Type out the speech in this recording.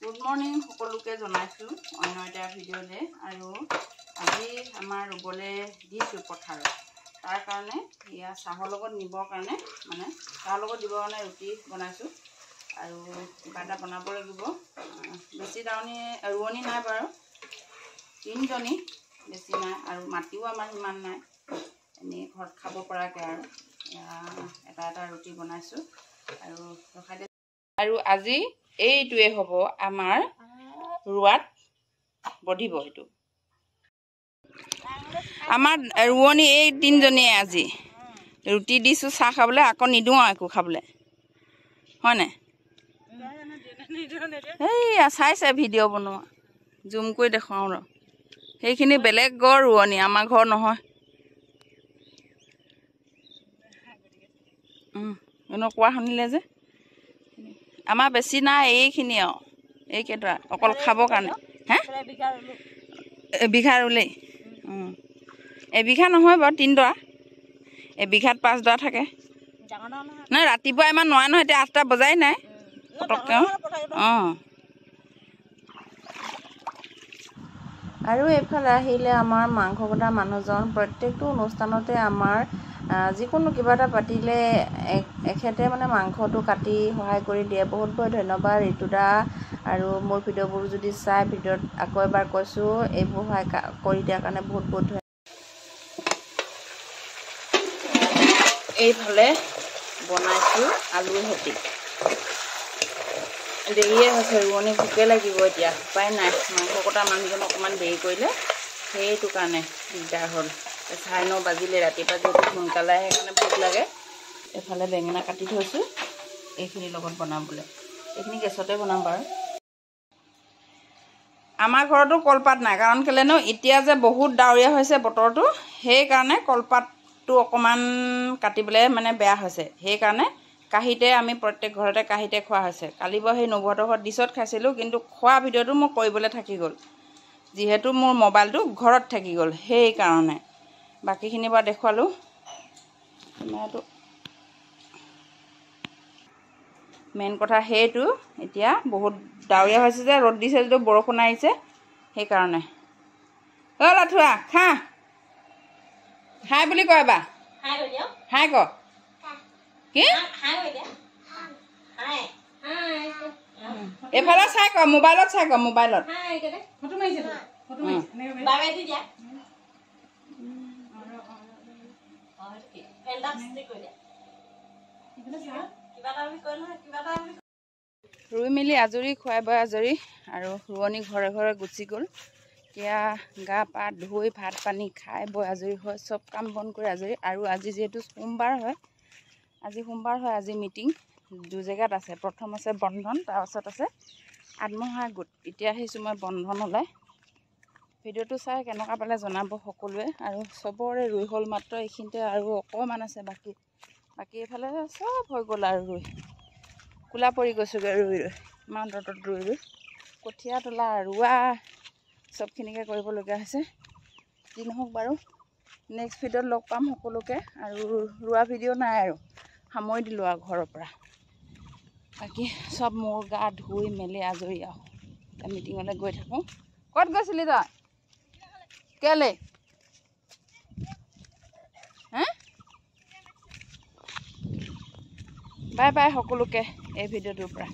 good morning সকলোকে জনাইছোঁ অন্য এটা ভিডিঅ'লে আৰু আজি আমাৰ ৰুবলৈ দিছোঁ পথাৰত তাৰ কাৰণে ইয়া চাহৰ লগত নিবৰ কাৰণে মানে চাহৰ লগত দিবৰ কাৰণে ৰুটি বনাইছোঁ আৰু কিবা এটা বনাব লাগিব বেছি ৰোৱনী নাই বাৰু 3জনী বেছি নাই আৰু মাটিও আমাৰ সিমান নাই এনেই ঘৰত খাব পৰাকৈ আৰু এটা এটা ৰুটি বনাইছোঁ আৰু ৰখাই আৰু আজি এইটোৱে হ'ব আমাৰ ৰোৱাত বঢ়িব এইটো আমাৰ ৰোৱনী এই 3জনীয়ে আজি ৰুটি দিছোঁ চাহ খাবলৈ আকৌ নিদিওঁ আৰু একো খাবলৈ হয়নে এইয়া চাইছে ভিডিঅ' বনোৱা জুম কৰি দেখুৱাওঁ ৰ সেইখিনি বেলেগ ঘৰ ৰোৱনী আমাৰ ঘৰ নহয় কোৱা শুনিলে যে আমাৰ বেছি নাই এইখিনি আৰু এইকেইটা অকল খাবৰ কাৰণে হে এবিঘা ৰুলেই এবিঘা নহয় বাৰু 3ডৰা এবিঘাত 5ডৰা থাকে নাই ৰাতিপুৱা ইমান নোৱাৰে নহয় এতিয়া 8টা বজাই নাই পটককৈ আৰু এইফালে আহিলে আমাৰ মাংস কটা মানুহজন প্ৰত্যেকটো অনুষ্ঠানতে আমাৰ যিকোনো কিবা এটা পাতিলে এখেতে মানে মাংসটো কাটি সহায় কৰি দিয়ে বহুত বহুত ধন্যবাদ ঋতুদা আৰু মোৰ ভিডিঅ'বোৰ যদি চাই ভিডিঅ'ত আকৌ এবাৰ কৈছোঁ এইবোৰ সহায় কৰি দিয়াৰ কাৰণে বহুত বহুত ধন্যবাদ এইফালে বনাইছোঁ আলুৰ সৈতে দেৰিয়ে হৈছে ৰোৱনী ভোকে লাগিব এতিয়া উপায় নাই মাংস কটা মানুহজন অকণমান দেৰি কৰিলে সেইটো কাৰণে দিগদাৰ হ'ল 9:30 বাজিলে ৰাতিপুৱা যিহেতু সোনকালে আহে সেইকাৰণে ভোক লাগে এফালে বেঙেনা কাটি থৈছোঁ এইখিনিৰ লগত বনাবলৈ এইখিনি গেছতে বনাম বাৰু আমাৰ ঘৰতো কলপাত নাই কাৰণ কেলেনো এতিয়া যে বহুত ডাৱৰীয়া হৈছে বতৰটো সেইকাৰণে কলপাতটো অকণমান কাটিবলৈ মানে বেয়া হৈছে সেইকাৰণে কাঁহীতে আমি প্ৰত্যেক ঘৰতে কাঁহীতে খোৱা হৈছে কালি বাৰু সেই নবৌহঁতৰ ঘৰত ডিছত খাইছিলোঁ কিন্তু খোৱা ভিডিঅ'টো মই কৰিবলৈ থাকি গ'ল যিহেতু মোৰ মোবাইলটো ঘৰত থাকি গ'ল সেইকাৰণে বাকীখিনি বাৰু দেখুৱালোঁ মেইন কথা সেইটো এতিয়া বহুত ডাৱৰীয়া হৈছে যে ৰ'দ দিছে যদিও বৰষুণ আহিছে সেইকাৰণে লাথুৱা খা হাই বুলি কয় বা হাই ক কি এইফালে চাই ক মোবাইলত চাই ক মোবাইলত ৰুই মেলি আজৰি খুৱাই বৈ আজৰি আৰু ৰোৱনী ঘৰে ঘৰে গুচি গ'ল এতিয়া গা পা ধুই ভাত পানী খাই বৈ আজৰি হয় চব কাম বন কৰি আজৰি আৰু আজি যিহেতু সোমবাৰ হয় আজি মিটিং 2 জেগাত আছে প্ৰথম আছে বন্ধন তাৰপাছত আছে আত্মসহায়ক গোট এতিয়া আহিছোঁ মই বন্ধন ওলাই ভিডিঅ'টো চাই কেনেকুৱা পালে জনাব সকলোৱে আৰু চবৰে ৰুই হ'ল মাত্ৰ এইখিনিতে আৰু অকণমান আছে বাকী এইফালে চব হৈ গ'ল আৰু ৰুই কোলা পৰি গৈছোগৈ ৰুই ইমান ৰ'দত ৰুই কঠীয়া তোলা ৰোৱা চবখিনিকে কৰিবলগীয়া হৈছে যি নহওক বাৰু নেক্সট ভিডিঅ'ত লগ পাম সকলোকে আৰু ৰোৱা ভিডিঅ' নাই আৰু সামৰি দিলোঁ আৰু ঘৰৰ পৰা বাকী চব মোৰ গা ধুই মেলি আজৰি আৰু এতিয়া মিটিঙলৈ গৈ থাকোঁ ক'ত গৈছিলি তই কেলৈ বাই বাই সকলোকে এই ভিডিঅ'টোৰ পৰা